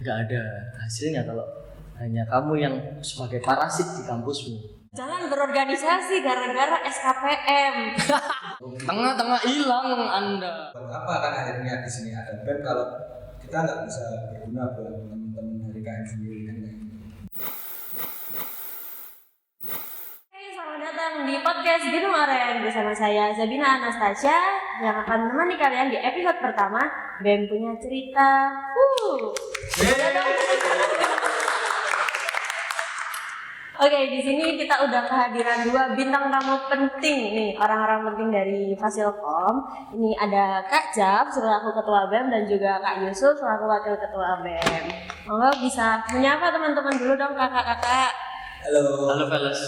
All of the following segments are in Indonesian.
nggak ada hasilnya kalau hanya kamu yang sebagai parasit di kampusmu. Jangan berorganisasi gara-gara SKPM. Tengah-tengah hilang Anda. Buat apa kan akhirnya di sini ada BEM kalau kita nggak bisa berguna buat teman-teman dari KM sendiri kan? Selamat datang di podcast Gunung Aren bersama saya Zabina Anastasia yang akan menemani kalian di episode pertama BEM punya cerita. Oke, di sini kita udah kehadiran dua bintang tamu penting nih, orang-orang penting dari Fasilkom. Ini ada Kak Jab selaku Ketua BEM dan juga Kak Yusuf selaku Wakil Ketua BEM. Monggo bisa menyapa teman-teman dulu dong kakak-kakak. Halo fellas.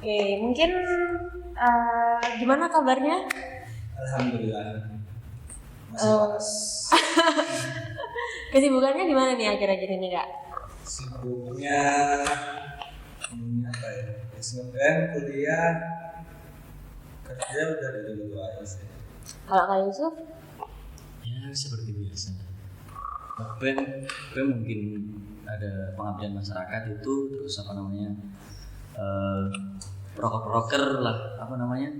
Oke, mungkin gimana kabarnya? Alhamdulillah masih waras. Kesibukannya gimana nih akhir-akhir ini Kak? Sibuknya apa ya? SNM, kuliah, kerja udah dulu aja sih. Kalau Kak Yusuf? Ya seperti biasa. BEM mungkin ada pengabdian masyarakat itu, terus apa namanya proker lah, apa namanya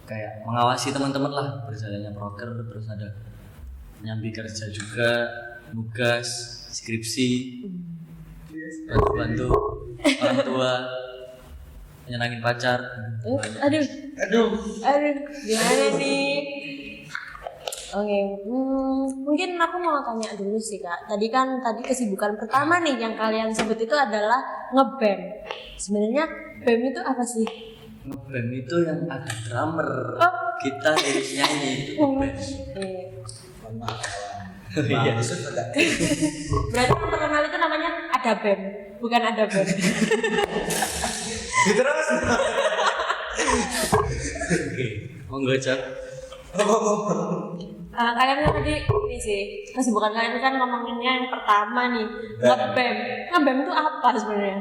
kayak mengawasi teman-teman lah berjalannya proker, terus ada nyambi kerja juga, nugas, skripsi, bantu orang tua, nyenangin pacar. Aduh, gimana nih? Oke, mungkin aku mau tanya dulu sih Kak. Tadi kesibukan pertama nih yang kalian sebut itu adalah nge-BEM. Sebenarnya BEM itu apa sih? Nge-BEM itu yang ada drummer, kita harus nyanyi itu BEM. Mohon maaf Iya. Berarti yang terkenal itu namanya ada BEM, bukan ada BEM. Terus. Oke, monggo Cak. Kalian kan tadi ini sih, kesibukan kalian kan ngomonginnya yang pertama nih, nge-BEM. Nge-BEM itu apa sebenarnya?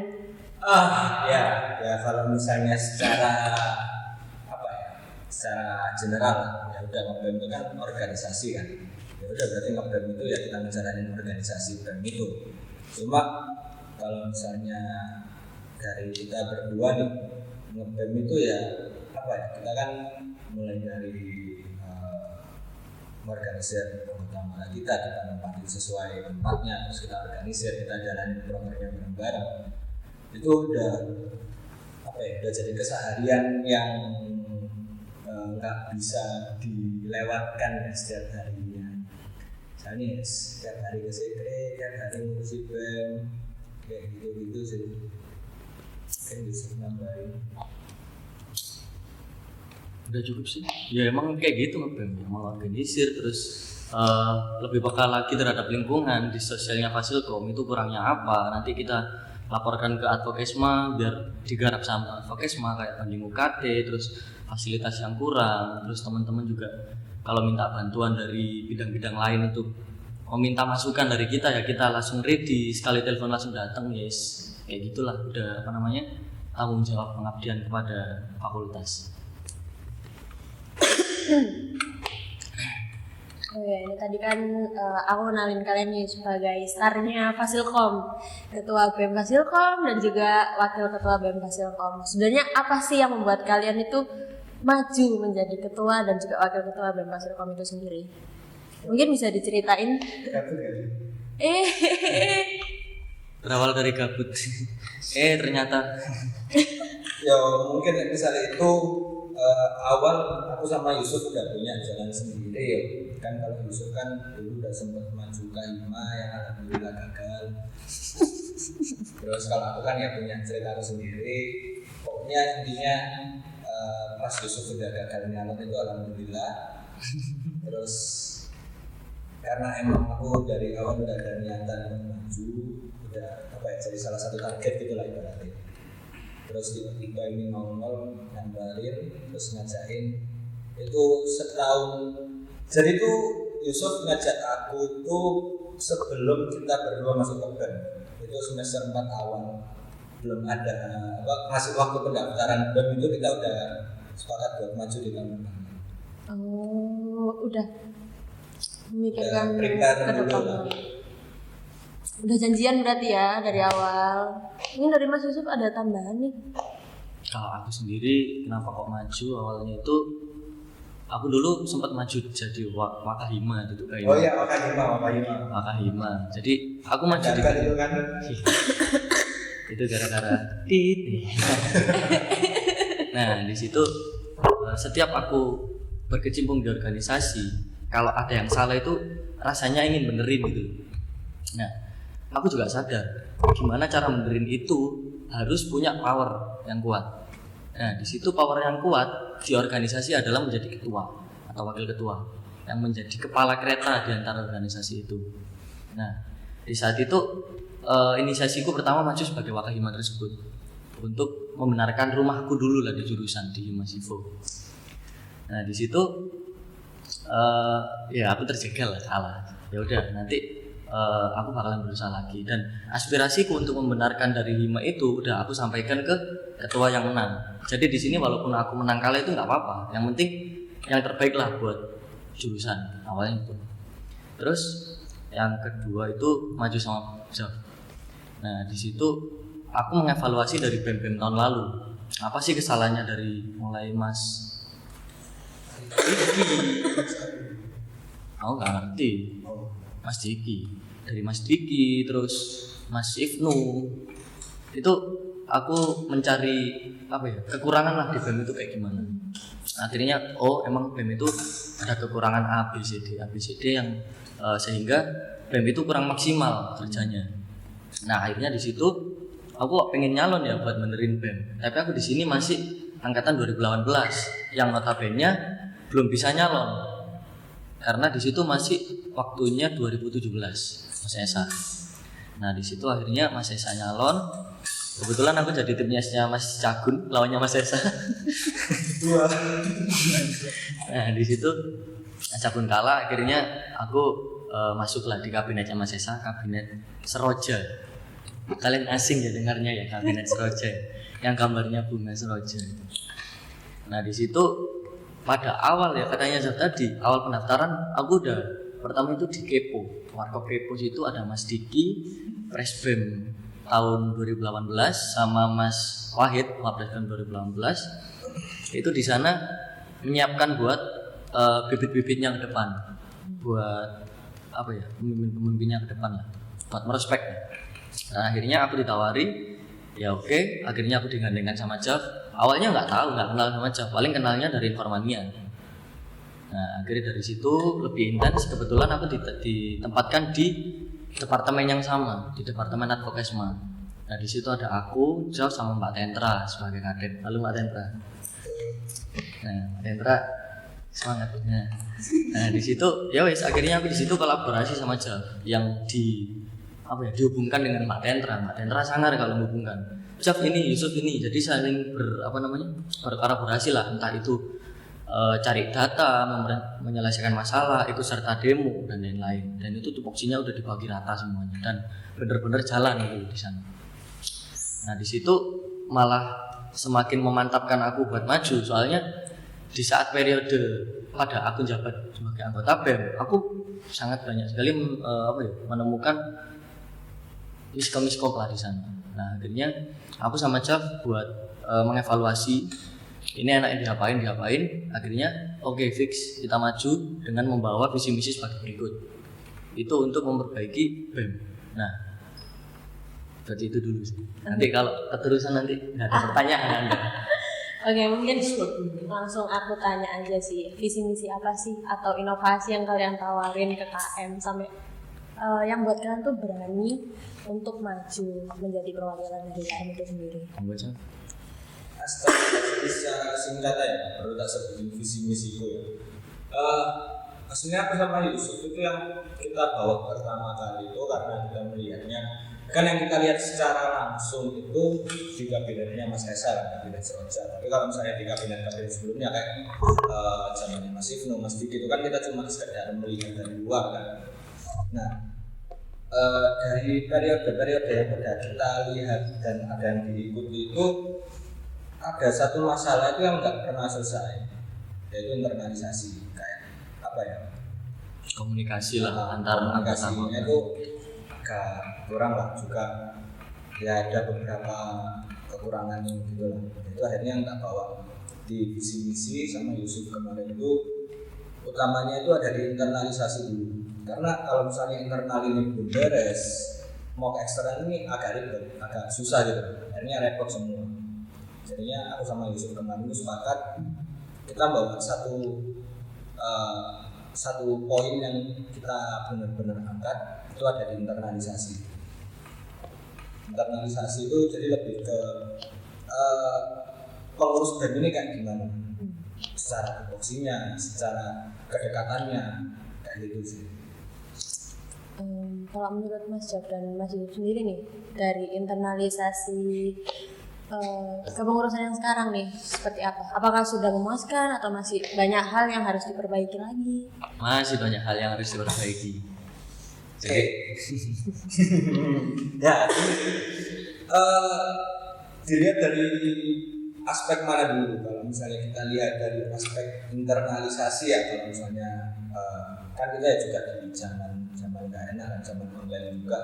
Ya kalau misalnya secara apa ya, secara general ya udah nge-BEM itu kan organisasi kan. Ya udah berarti nge-BEM itu ya kita menjalanin organisasi BEM itu. Cuma kalau misalnya dari kita berdua nih, nge-BEM itu ya apa ya, kita kan mulai dari organisir anggota kita tempatnya sesuai tempatnya, terus kita organisir, kita jalanin programnya bareng-bareng. Itu udah apa ya, udah jadi keseharian yang nggak bisa dilewatkan setiap harinya. Misalnya setiap hari ke sekre, setiap hari ngurusi BEM, kayak gitu sih. Kan bisa nambahin. Udah cukup sih. Ya emang kayak gitu nge-BEM, mengorganisir, terus lebih peka lagi terhadap lingkungan di sosialnya Fasilkom itu kurangnya apa. Nanti kita laporkan ke Advokesma biar digarap sama Advokesma kayak banding UKT, terus fasilitas yang kurang, terus teman-teman juga kalau minta bantuan dari bidang-bidang lain itu meminta masukan dari kita ya kita langsung ready, sekali telepon langsung datang, yes. Kayak gitulah, udah apa namanya tanggung jawab pengabdian kepada fakultas. Ini tadi kan aku kenalin kalian nih sebagai starnya Fasilkom, Ketua BEM Fasilkom dan juga Wakil Ketua BEM Fasilkom. Sebenarnya apa sih yang membuat kalian itu maju menjadi Ketua dan juga Wakil Ketua BEM Fasilkom itu sendiri? Mungkin bisa diceritain? Berawal dari gabut. Ternyata. Ya mungkin misalnya itu awal aku sama Yusuf udah punya jalan sendiri ya. Kan kalau Yusuf kan dulu udah sempat maju ke HIMA yang alhamdulillah gagal. Terus kalau aku kan ya punya cerita aku sendiri. Pokoknya intinya pas Yusuf udah gagal nyalon itu alhamdulillah. Terus karena emang aku dari awal udah ada niatan untuk maju, udah apa ya, jadi salah satu target gitulah ibaratnya. Terus tiba-tiba ini nongol nambahin, terus ngajakin itu setahun. Jadi tuh Yusuf ngajak aku tuh sebelum kita berdua masuk ke BEM, itu semester 4 awal, belum ada masih waktu pendaftaran BEM itu kita udah sepakat buat maju di tahun depan. Oh, udah Memikirkan prepare ke dulu depan. lah. Udah janjian berarti ya dari awal. Ini dari Mas Yusuf ada tambahan nih. Kalau aku sendiri kenapa kok maju awalnya itu aku dulu sempat maju jadi Wakahima gitu kayak Oh iya, Wakahima. Wakahima. Jadi aku maju di Kan itu kan. itu gara-gara tit. Nah, di situ setiap aku berkecimpung di organisasi, kalau ada yang salah itu rasanya ingin benerin gitu. Nah, aku juga sadar gimana cara benerin itu harus punya power yang kuat. Nah, di situ power yang kuat di organisasi adalah menjadi ketua atau wakil ketua yang menjadi kepala kereta di antara organisasi itu. Nah, di saat itu inisiasiku pertama maju sebagai Wakahima tersebut untuk membenarkan rumahku dulu lah di jurusan di Himasivo. Nah, di situ ya aku terjegal lah salah. Ya udah nanti aku bakalan berusaha lagi dan aspirasiku untuk membenarkan dari Hima itu udah aku sampaikan ke ketua yang menang. Jadi di sini walaupun aku menang kalah itu nggak apa-apa. Yang penting yang terbaik lah buat jurusan awalnya itu. Terus yang kedua itu maju sama Jav. Nah di situ aku mengevaluasi dari BEM tahun lalu. Apa sih kesalahannya dari mulai Mas Diki? Aku nggak ngerti. Mas Diki, dari Mas Diki terus Mas Ibnu itu aku mencari apa ya kekurangan lah di BEM itu kayak gimana. Akhirnya emang BEM itu ada kekurangan A B C D yang sehingga BEM itu kurang maksimal kerjanya. Nah akhirnya di situ aku pengen nyalon ya buat benerin BEM, tapi aku di sini masih angkatan 2018 yang notabene belum bisa nyalon karena di situ masih waktunya 2017 Mas Esa. Nah di situ akhirnya Mas Esa nyalon. Kebetulan aku jadi timnya Mas Cagun lawannya Mas Esa. Nah di situ Mas Cagun kalah. Akhirnya aku masuklah di kabinetnya Mas Esa, kabinet Seroja. Kalian asing ya dengarnya ya kabinet Seroja, yang gambarnya bunga seroja. Nah di situ pada awal ya katanya tadi awal pendaftaran aku udah pertama itu di Kepo, warkop Kepo situ ada Mas Diki, Presbem tahun 2018 sama Mas Wahid, Wapresbem 2018. Itu di sana menyiapkan buat bibit-bibitnya ke depan, buat apa ya pemimpinnya ke depan lah, buat merospek. Nah akhirnya aku ditawari, ya oke, akhirnya aku digandengkan sama Jav. Awalnya nggak kenal sama Jav, paling kenalnya dari Informania. Nah akhirnya dari situ lebih intens. Kebetulan aku ditempatkan di departemen yang sama, di departemen advokesma. Nah di situ ada aku, Jav sama Mbak Tentra sebagai kadet. Halo Mbak Tentra. Nah Mbak Tentra semangat. Nah di situ ya wes akhirnya aku di situ kolaborasi sama Jav yang dihubungkan dengan Mbak Tentra. Mbak Tentra sangar kalau menghubungkan. Jav ini, Yusuf ini, jadi saling berkolaborasi lah, entah itu cari data, menyelesaikan masalah, ikut serta demo dan lain-lain. Dan itu tupoksinya udah dibagi rata semuanya dan benar-benar jalan gitu di sana. Nah di situ malah semakin memantapkan aku buat maju, soalnya di saat periode pada aku jabat sebagai anggota BEM, aku sangat banyak sekali menemukan miskom lah di sana. Nah akhirnya aku sama Jav buat mengevaluasi ini enaknya diapain. Akhirnya oke, fix kita maju dengan membawa visi misi sebagai berikut. Itu untuk memperbaiki BEM. Nah berarti itu dulu sih. Nanti kalau keterusan nanti nggak ada pertanyaan Anda. Oke, mungkin langsung aku tanya aja sih, visi misi apa sih atau inovasi yang kalian tawarin ke KM sampai yang buat kalian tuh berani untuk maju menjadi perwakilan dari KM itu sendiri. Secara singkat ya, perlu tak sebutin visi misiku ya. Aslinya aku sama Yusuf itu yang kita bawa pertama kali itu karena kita melihatnya kan yang kita lihat secara langsung itu di kabinetnya Mas Esa, kabinet Seroja. Tapi kalau misalnya di kabinet sebelumnya kayak zamannya Mas Ibnu, Mas Diki itu kan kita cuma sekedar melihat dari luar kan. Nah dari periode yang sudah kita lihat dan ada yang diikuti itu ada satu masalah itu yang nggak pernah selesai, yaitu internalisasi. Kayak apa ya, komunikasi lah antar komunikasinya itu agak kurang lah juga, ya ada beberapa kekurangan gitu lah. Itu akhirnya yang tak bawa di visi misi sama Yusuf kemarin itu, utamanya itu ada di internalisasi dulu. Karena kalau misalnya internal ini belum beres, mau ke eksternal ini agak ribet, agak susah gitu. Akhirnya repot semua. Jadinya aku sama Yusuf kemarin itu sepakat kita bawa satu poin yang kita benar-benar angkat itu ada di internalisasi. Internalisasi itu jadi lebih ke pengurus BEM ini kayak gimana, secara tupoksinya, secara kedekatannya, kayak gitu sih. Kalau menurut Mas Jab dan Mas Yusuf sendiri nih, dari internalisasi kepengurusan yang sekarang nih seperti apa? Apakah sudah memuaskan atau masih banyak hal yang harus diperbaiki lagi? Masih banyak hal yang harus diperbaiki. Oke. Ya, dilihat dari aspek mana dulu? Kalau misalnya kita lihat dari aspek internalisasi ya, kalau misalnya kan kita juga di zaman nggak enak dan zaman online juga.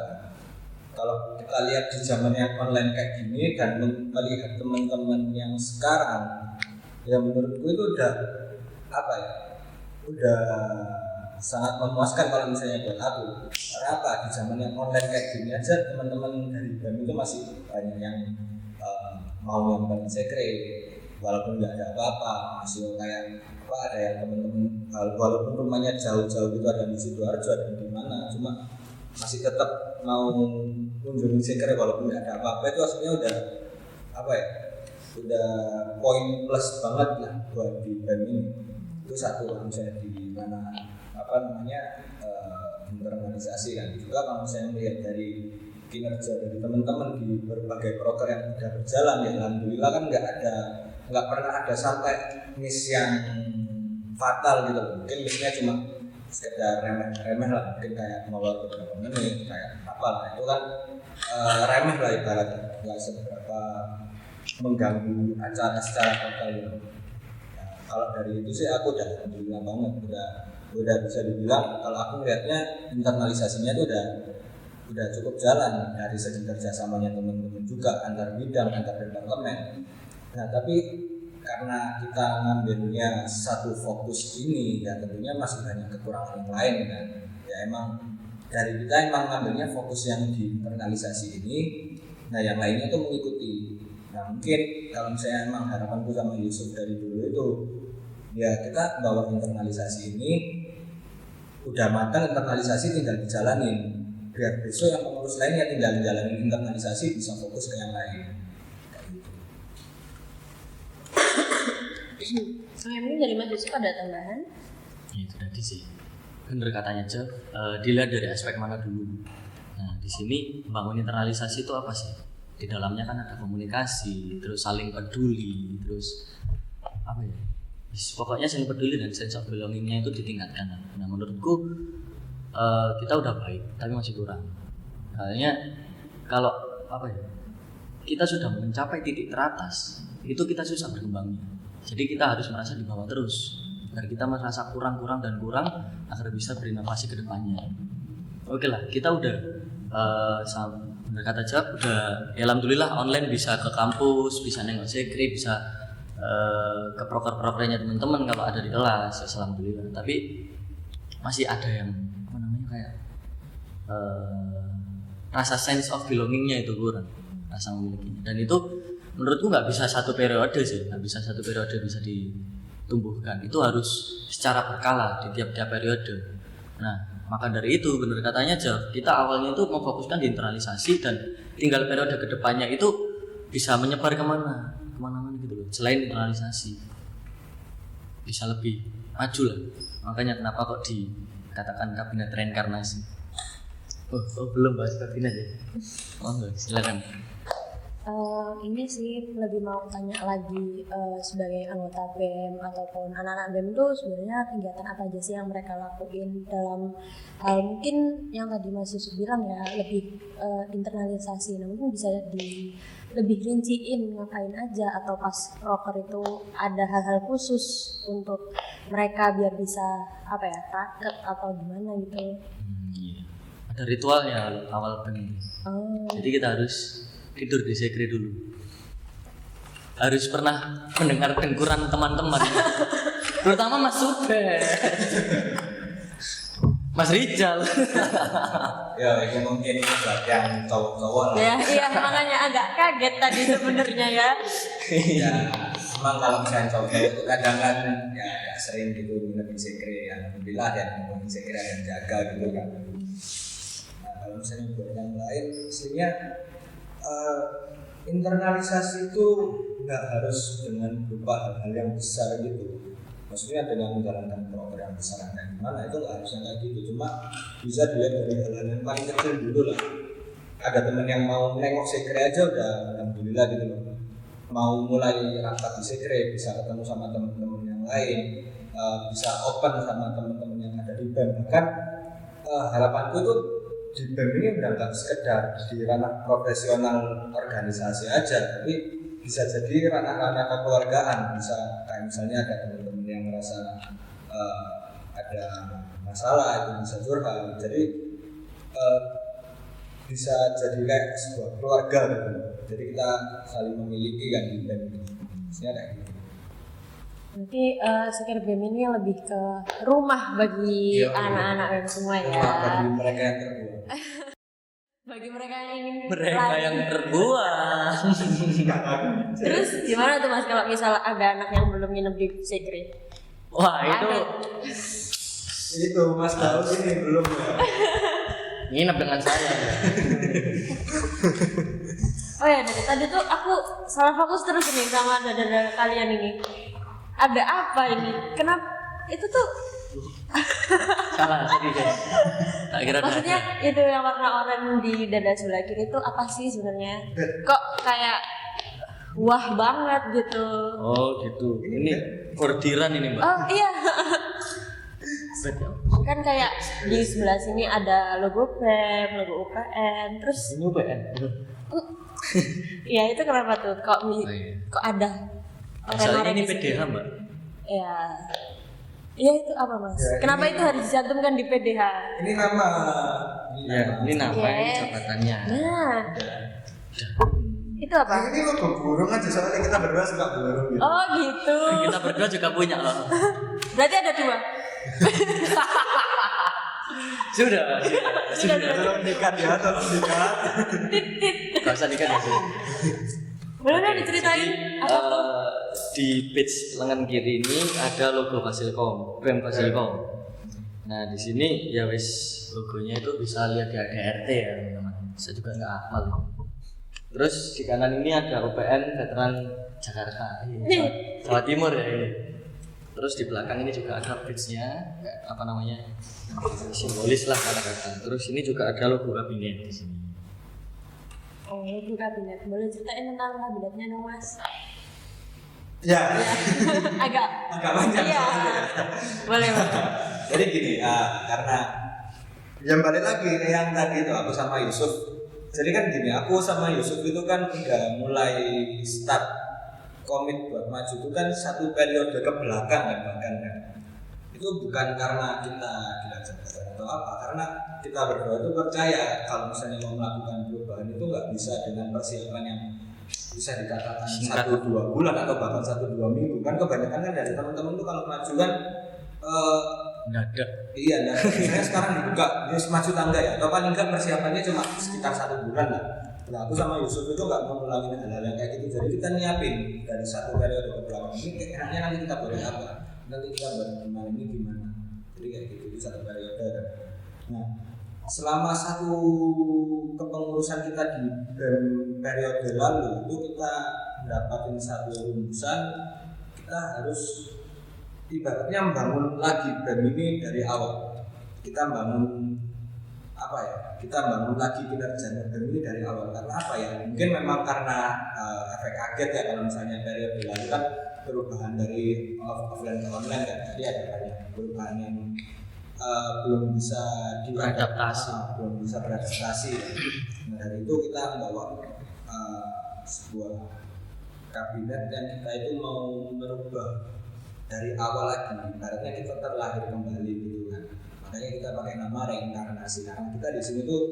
Kalau kita lihat di zaman yang online kayak gini dan melihat teman-teman yang sekarang, ya menurutku itu udah apa ya? Udah sangat memuaskan kalau misalnya buat aku. Karena apa? Di zaman yang online kayak gini aja teman-teman dari BEM itu masih banyak yang mau nyamperin sekre, walaupun nggak ada apa-apa, masih kayak apa, ada yang teman-teman walaupun rumahnya jauh-jauh gitu, ada di Sidoarjo, ada di mana, cuma masih tetap mau kunjungi sekre walaupun nggak ada apa-apa. Itu aslinya udah apa ya, udah poin plus banget lah buat di BEM ini. Itu satu, misalnya di mana apa namanya internalisasi kan. Juga kalau saya melihat dari kinerja dari teman-teman di berbagai proker yang sudah berjalan, ya alhamdulillah kan nggak pernah ada sampai miss yang fatal gitu. Mungkin missnya cuma sekedar remeh lah, mungkin kayak molor beberapa menit kayak apa lah, itu kan remeh lah ibaratnya, nggak seberapa mengganggu acara secara total gitu. Ya, kalau dari itu sih aku udah alhamdulillah banget, udah bisa dibilang kalau aku melihatnya internalisasinya itu udah cukup jalan dari segi kerjasamanya teman-teman juga antar bidang, antar departemen. Nah tapi karena kita ngambilnya satu fokus ini, ya tentunya masih banyak kekurangan yang lain kan. Ya emang dari kita emang ngambilnya fokus yang di internalisasi ini, nah yang lainnya itu mengikuti. Nah mungkin kalau misalnya emang harapanku sama Yusuf dari dulu itu, ya kita bawa internalisasi ini udah matang, internalisasi tinggal dijalanin, biar besok yang pengurus lainnya tinggal jalanin internalisasi, bisa fokus ke yang lain. Mungkin dari Mas Yusuf ada tambahan? Ya, itu tadi sih. Bener katanya Jeff, dilihat dari aspek mana dulu. Nah, di sini membangun internalisasi itu apa sih? Di dalamnya kan ada komunikasi, terus saling peduli, terus apa ya? Pokoknya saling peduli dan sense of belonging-nya itu ditingkatkan. Nah, menurutku kita udah baik, tapi masih kurang. Kayaknya kalau apa ya? Kita sudah mencapai titik teratas, itu kita susah berkembangnya. Jadi kita harus merasa di bawah terus, agar kita merasa kurang agar bisa berinovasi ke depannya. Oke lah, kita udah bener kata Jawab, udah ya alhamdulillah online, bisa ke kampus, bisa nengok sekre, bisa ke proker-prokernya teman-teman kalau ada di kelas, ya alhamdulillah. Tapi masih ada yang apa namanya kayak rasa sense of belongingnya itu kurang, rasa memilikinya. Dan itu menurutku nggak bisa satu periode sih, nggak bisa satu periode bisa ditumbuhkan. Itu harus secara berkala di tiap-tiap periode. Nah, maka dari itu benar katanya Jeff, kita awalnya itu memfokuskan di internalisasi dan tinggal periode kedepannya itu bisa menyebar kemana gitu loh. Selain internalisasi bisa lebih maju lah. Makanya kenapa kok dikatakan kabinet reinkarnasi. Oh belum bahas kabinet ya? Oh enggak, silakan. Ini sih lebih mau tanya lagi sebagai anggota BEM ataupun anak-anak BEM tuh sebenarnya kegiatan apa aja sih yang mereka lakuin dalam hal mungkin yang tadi Mas Yusuf bilang ya lebih internalisasi. Nah mungkin bisa lebih rinciin ngapain aja atau pas proker itu ada hal-hal khusus untuk mereka biar bisa apa ya raket atau gimana gitu. Iya. Ada ritualnya awal BEM. Jadi kita harus tidur di sekre dulu. Harus pernah mendengar dengkuran teman-teman. Terutama Mas Sube. Mas Rijal. Ya itu mungkin buat yang cowok-cowok lah. Ya, iya makanya agak kaget tadi sebenarnya ya. Ya emang kalau misalnya cowok-cowok itu kadang kan ya agak sering gitu nginep di sekre. Alhamdulillah ada yang nginep di sekre, ada yang jaga gitu kan. Nah kalau misalnya buat yang lain sebenarnya internalisasi itu nggak harus dengan berupa hal-hal yang besar gitu. Maksudnya dengan menjalankan program yang besar kayak gimana itu nggak harusnya kayak gitu. Cuma bisa dilihat dari hal-hal yang paling kecil dulu lah. Ada teman yang mau nengok sekre aja udah alhamdulillah gitu loh. Mau mulai rapat di sekre, bisa ketemu sama teman-teman yang lain, bisa open sama teman-teman yang ada di BEM. Bahkan harapanku itu di BEM ini udah nggak sekedar di ranah profesional organisasi aja, tapi bisa jadi ranah-ranah kekeluargaan. Bisa kayak misalnya ada teman-teman yang merasa ada masalah itu bisa curhat, jadi bisa jadi kayak sebuah keluarga gitu. Jadi kita saling memiliki kan di BEM ini, maksudnya kayak gitu. Nanti sekre BEM ini lebih ke rumah bagi anak-anak BEM semua ya. Bagi mereka yang terbuang. Bagi mereka yang ingin Mereka yang terbuang. Terus gimana tuh Mas kalau misal ada anak yang belum nginep di sekre? Wah itu Itu Mas tahu ini belum ya? nginep dengan saya. Oh ya dari tadi tuh aku salah fokus terus nih sama dada kalian ini. Ada apa ini? Kenapa itu tuh? Salah tadi guys. Tak kira Maksudnya itu yang warna oranye di dada sebelah kiri itu apa sih sebenarnya? Kok kayak wah banget gitu? Oh gitu. Ini bordiran ini Mbak. Oh iya. Kan kayak di sebelah sini ada logo BEM, logo UPN, terus Ini UPN. ya itu kenapa tuh? Kok iya. kok ada Soalnya ini di situ? PDH Mbak. Ya. Iya itu apa Mas? Ya, Kenapa ini- itu harus dicantumkan di PDH? Ini nama. Ya, ini nama ini Yes. jabatannya. Nah, itu apa? Ini logo burung aja soalnya kita berdua suka burung gitu. Oh gitu. Kita berdua juga punya loh. Berarti ada dua. Sudah. Tolong dikat ya, tolong dikat. Gak usah nikah ya sih. Boleh nggak diceritain apa tuh? Di page lengan kiri ini ada logo Fasilkom, BEM Fasilkom. Nah di sini ya wis logonya itu bisa lihat di ADRT ya teman-teman. Saya juga nggak hafal. Terus di kanan ini ada UPN Veteran Jakarta, Jawa Timur ya ini. Terus di belakang ini juga ada page-nya, apa namanya, simbolis lah kata-kata. Terus ini juga ada logo kabinet di sini. Oh, logo kabinet. Boleh ceritain tentang kabinetnya dong Mas? Ya, Agak. agak panjang Iya. soalnya. Boleh Mas. Jadi gini, karena yang balik lagi ke yang tadi itu aku sama Yusuf. Jadi kan gini, aku sama Yusuf itu kan udah mulai start komit buat maju itu kan satu periode ke belakang kan bahkan kan. Itu bukan karena kita diajarkan atau apa, karena kita berdua itu percaya kalau misalnya mau melakukan perubahan itu nggak bisa dengan persiapan yang bisa dikatakan Singkat. 1-2 bulan atau bahkan 1-2 minggu. Kan kebanyakan kan dari teman-teman tuh kalau maju kan Nggak ada. iya, nah misalnya sekarang dibuka, ini maju tangga ya, atau paling enggak persiapannya cuma sekitar 1 bulan lah. Nah aku sama Yusuf itu nggak mau ngulangin hal-hal yang kayak gitu, jadi kita nyiapin dari satu periode ke belakang ini kayak enaknya nanti kita boleh apa, nanti kita buat gimana ini gimana, jadi kayak gitu di satu periode. Nah selama satu kepengurusan kita di periode lalu itu kita mendapatkan satu rumusan, kita harus ibaratnya membangun lagi BEM ini dari awal. Kita bangun apa ya? kita bangun lagi kinerja BEM ini dari awal. Karena apa ya? Mungkin memang karena efek kaget ya, kalau misalnya periode lalu kan perubahan dari offline ke online kan, jadi ada banyak perubahan yang belum bisa belum bisa beradaptasi. Nah, dari itu kita membawa sebuah kabinet yang kita itu mau merubah dari awal lagi, ibaratnya kita terlahir kembali gitu kan. Makanya kita pakai nama reinkarnasi, karena kita di sini tuh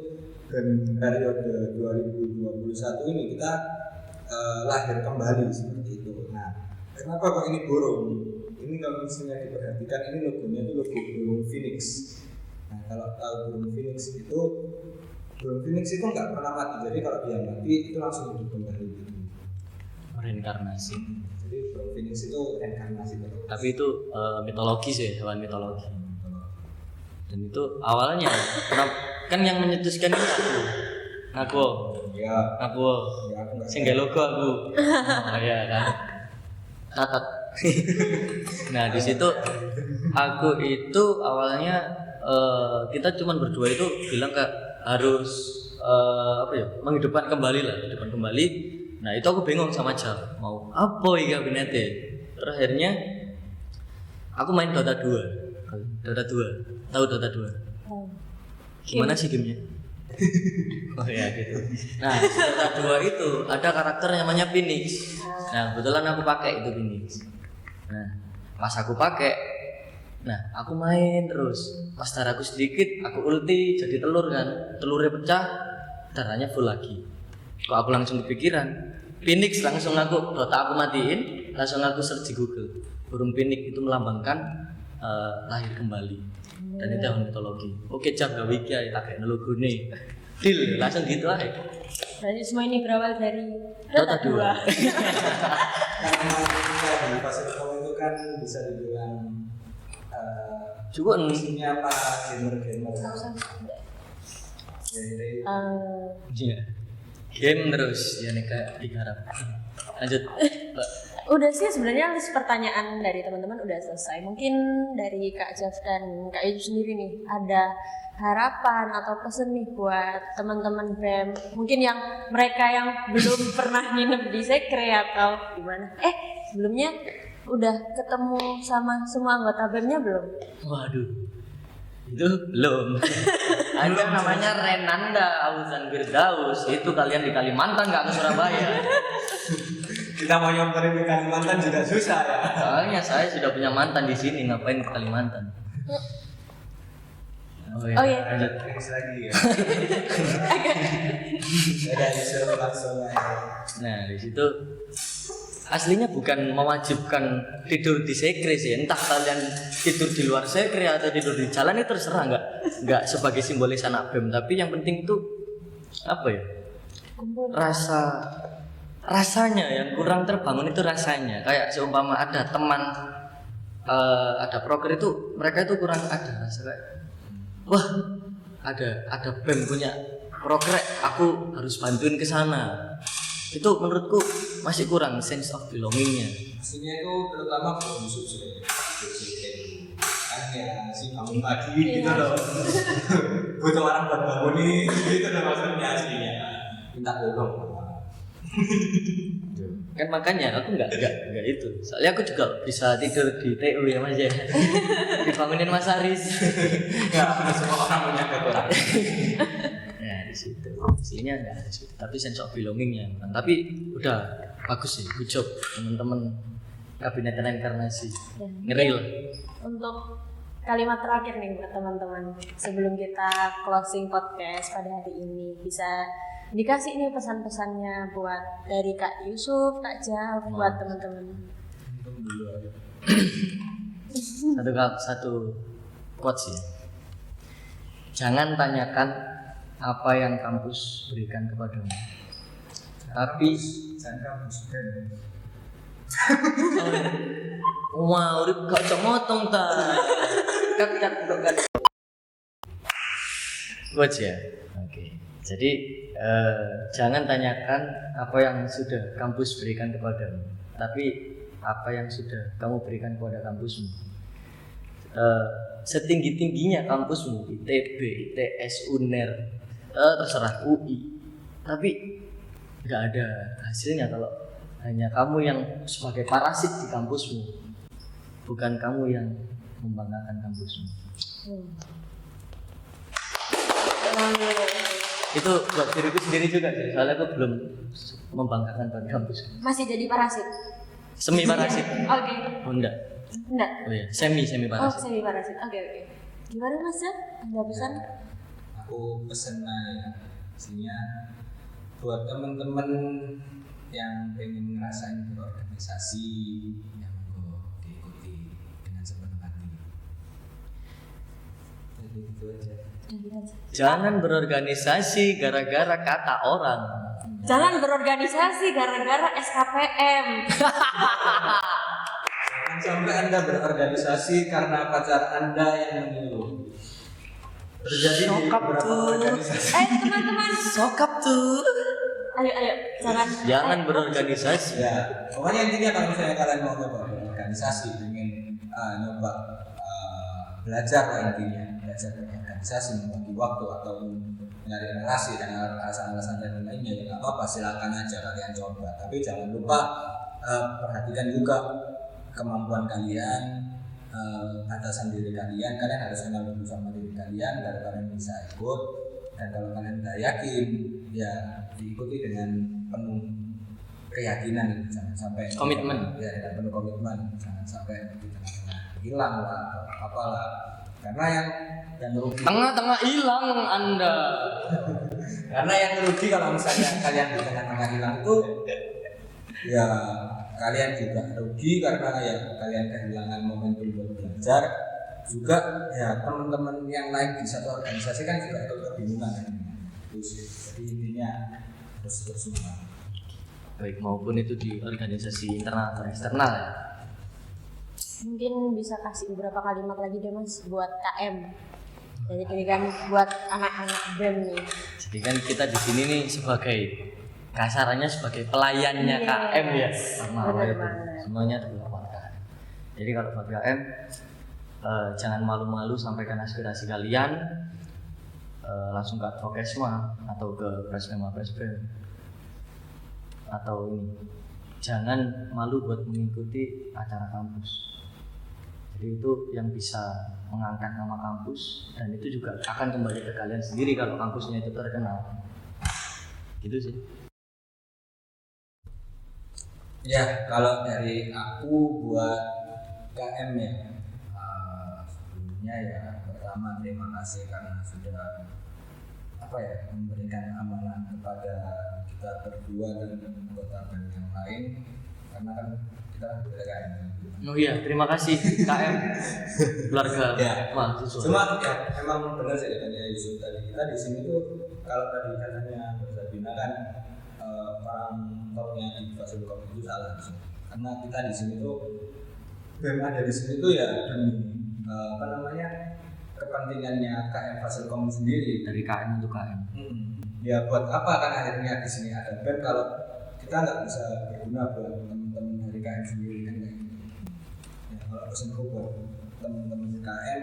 periode 2021 ini kita lahir kembali seperti itu. Nah, kenapa kok ini burung? Ini kalau misalnya diperhatikan, ini logonya itu logo burung phoenix. Nah, kalau tahu burung phoenix itu nggak pernah mati. Jadi kalau dia mati itu langsung hidup kembali gitu. Reinkarnasi. Jadi burung phoenix itu reinkarnasi terus. Tapi itu mitologi sih, hewan mitologi. Dan itu awalnya kan yang menyetuskan ini aku. Ya, Aku aku nggak. singgah logo aku. Oh iya kan. Catat. Nah di situ aku itu awalnya kita cuma berdua itu bilang harus menghidupkan kembali lah, hidupkan kembali. Nah itu aku bingung sama Jal, mau apa ya kabinetnya. Terakhirnya aku main Dota 2. Tahu Dota 2? Gimana sih gamenya? Oh ya gitu. Nah Dota 2 itu ada karakter namanya Phoenix. Nah kebetulan aku pakai itu Phoenix. Nah pas aku pakai, nah aku main terus. Pas darahku sedikit, aku ulti jadi telur kan. Telurnya pecah, darahnya full lagi. Kok aku langsung kepikiran Phoenix, langsung aku Dota aku matiin, langsung aku search di Google. Burung Phoenix itu melambangkan lahir kembali. Dan itu hewan mitologi. Oke jam gak wiki ya tak kayak logo nih. Deal langsung gitu aja. Berarti semua ini berawal dari Dota 2. Karena kita di Fasilkom itu kan bisa dibilang Juga isinya para gamer-gamer. Jadi iya. Game terus ya nih kayak digarap. Lanjut. Mbak. Udah sih sebenarnya list pertanyaan dari teman-teman udah selesai. Mungkin dari Kak Jeff dan Kak Yusuf sendiri nih ada harapan atau pesan nih buat teman-teman BEM, mungkin yang mereka yang belum pernah nginep di Sekre atau gimana? Sebelumnya udah ketemu sama semua anggota BEM-nya belum? Waduh. Itu belum. Ada namanya Renanda Auzan Firdaus. Itu kalian di Kalimantan nggak ke Surabaya. kita mau nyamperin ke Kalimantan juga susah ya. Soalnya saya sudah punya mantan di sini, ngapain ke Kalimantan? Oh iya. Lanjut. Terus lagi ya. Ada disuruh langsung aja. Nah di situ aslinya bukan mewajibkan tidur di sekre sih. Entah kalian tidur di luar sekre atau tidur di jalan itu terserah, nggak sebagai simbolis anak BEM. Tapi yang penting itu apa ya? Rasanya yang kurang terbangun itu rasanya. Kayak seumpama ada teman ada proker itu, mereka itu kurang ada rasa kayak wah ada BEM punya proker, aku harus bantuin ke sana. Itu menurutku masih kurang sense of belongingnya. Maksudnya itu terutama belum subsidi kan ya si bangun pagi gitu loh. Butuh orang buat bangunin gitu loh maksudnya aslinya. Minta tolong. Kan makanya aku nggak itu. Soalnya aku juga bisa tidur di TU ya Mas ya. Dibangunin Mas Aris. Enggak semua orang punya kekurangan. Nah di situ aslinya nggak ada situ. Tapi sense of belongingnya. Tapi udah bagus sih, good job teman-teman kabinet reinkarnasi. Ngeri lah. Untuk kalimat terakhir nih buat teman-teman sebelum kita closing podcast pada hari ini, bisa dikasih nih pesan-pesannya buat dari Kak Yusuf, Kak Jaf, buat teman-teman. Satu quotes ya. Jangan tanyakan apa yang kampus berikan kepadamu, tapi jangan kampus BEM. wow, udah gak cok motong ta. Kat quotes ya. Oke. Jadi jangan tanyakan apa yang sudah kampus berikan kepadamu, tapi apa yang sudah kamu berikan kepada kampusmu. Setinggi-tingginya kampusmu, ITB, ITS, UNER, terserah UI, tapi nggak ada hasilnya kalau hanya kamu yang sebagai parasit di kampusmu, bukan kamu yang membanggakan kampusmu. Itu buat diriku sendiri juga sih, soalnya aku belum membanggakan buat kampus. Masih jadi parasit? Semi parasit. Oke. Oh enggak. Oh iya, semi Oh, parasit. semi parasit. Oke. Gimana Mas Jan? Ada pesan? Aku pesen isinya buat teman-teman yang pengen ngerasain berorganisasi yang mau diikuti dengan sepenuh hati. Jadi gitu aja. Jangan berorganisasi gara-gara kata orang. Jangan berorganisasi gara-gara SKPM. Jangan sampai Anda berorganisasi karena pacar Anda yang menyuruh. Terjadi di beberapa organisasi. Teman-teman, Sokap tuh. ayo Jangan berorganisasi. Ya, pokoknya intinya kalau misalnya kalian mau nyoba berorganisasi, ingin nyoba belajar lah intinya, belajar berorganisasi, membagi waktu atau mencari relasi dan alasan-alasan dan lainnya, ya nggak apa-apa, silakan aja kalian coba. Tapi jangan lupa perhatikan juga kemampuan kalian, batasan diri kalian. Kalian harus kenal dulu sama diri kalian baru kalian bisa ikut. Dan kalau kalian udah yakin, ya diikuti dengan penuh keyakinan, jangan sampai Komitmen. ya, dengan penuh komitmen, jangan sampai di tengah-tengah hilang lah atau apalah, karena yang merugi Tengah-tengah hilang Anda. karena yang merugi kalau misalnya kalian di tengah-tengah hilang itu ya kalian juga rugi, karena ya kalian kehilangan momentum buat belajar juga, ya teman-teman yang lain di satu organisasi kan juga ikut kebingungan kan. Itu sih. Jadi intinya harus terus semangat. Baik, maupun itu di organisasi internal atau eksternal ya. mungkin bisa kasih beberapa kalimat lagi deh Mas buat KM. Jadi ini kan buat anak-anak BEM nih. Jadi kan kita di sini nih sebagai kasarannya sebagai pelayannya Yes. KM ya. Sama Benar itu. banget. Semuanya adalah buat KM. Jadi kalau buat KM jangan malu-malu sampaikan aspirasi kalian langsung ke Advokesma atau ke Presbema atau ini. Jangan malu buat mengikuti acara kampus. Jadi itu yang bisa mengangkat nama kampus, dan itu juga akan kembali ke kalian sendiri kalau kampusnya itu terkenal. Gitu sih. Ya, kalau dari aku buat KM ya, sebelumnya ya pertama terima kasih karena sudah memberikan amanah kepada kita berdua dan anggota BEM yang lain, karena kan kita berbeda KM. Oh iya, terima kasih KM keluarga Ya. mahasiswa. Cuma ya emang benar sih katanya Yusuf tadi, kita di sini tuh kalau tadi katanya Mbak Sabina kan orang topnya di Fasilkom itu salah sih. Karena kita di sini tuh BEM ada di sini tuh ya demi kepentingannya KM Fasilkom sendiri. Dari KM untuk KM. Ya buat apa kan akhirnya di sini ada BEM kalau kita nggak bisa berguna buat teman-teman dari KM sendiri kan kayak gitu. Ya kalau pesanku buat teman-teman KM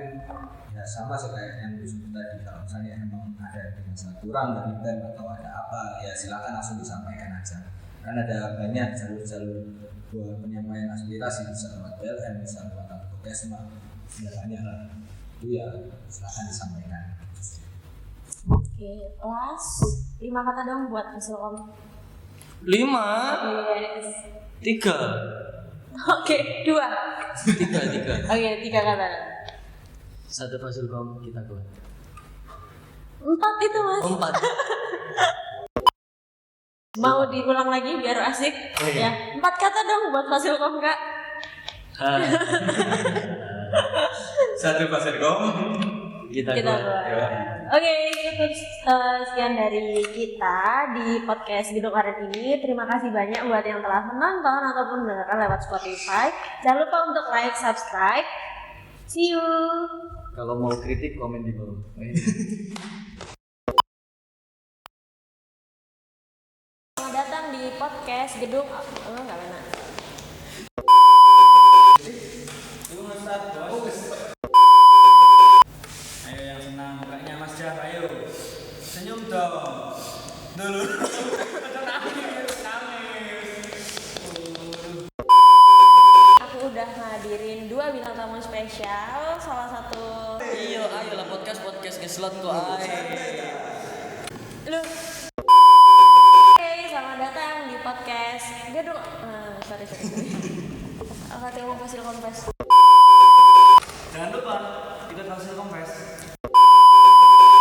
ya sama sih kayak yang disebut tadi, kalau misalnya emang ada yang dirasa kurang dari BEM atau ada apa ya silakan langsung disampaikan aja, karena ada banyak jalur-jalur buat penyampaian aspirasi, bisa lewat PLN, bisa lewat Advokesma, ya banyak lah, itu ya silakan disampaikan. Oke, last 5 kata dong buat Fasilkom. 5, Yes. 3, Oke, 2. 3. Oke, 3 kata. 1 Fasilkom kita kuat. 4 itu Mas. 4. Mau diulang lagi biar asik? Oh, iya. Ya, 4 kata dong buat Fasilkom Kak. Satu Fasilkom Kita Kita kuat. buat. Oke, itu sekian dari kita di podcast Gedung Karet ini. Terima kasih banyak buat yang telah menonton ataupun mendengarkan lewat Spotify. Jangan lupa untuk like, subscribe. See you. Kalau mau kritik komen di bawah. Selamat datang di podcast Gedung. Nggak enak. Ayo yang senang mukanya Mas Jah, ayo. Senyum dong. Dulu. Aku udah ngadirin 2 bintang tamu spesial, salah satu Iya, ayolah podcast ngeslot kok ae. lu. Oke, selamat datang di podcast. Dia dong, sorry. Aku mau Fasil Kompes. Jangan lupa ikut hasil kompes.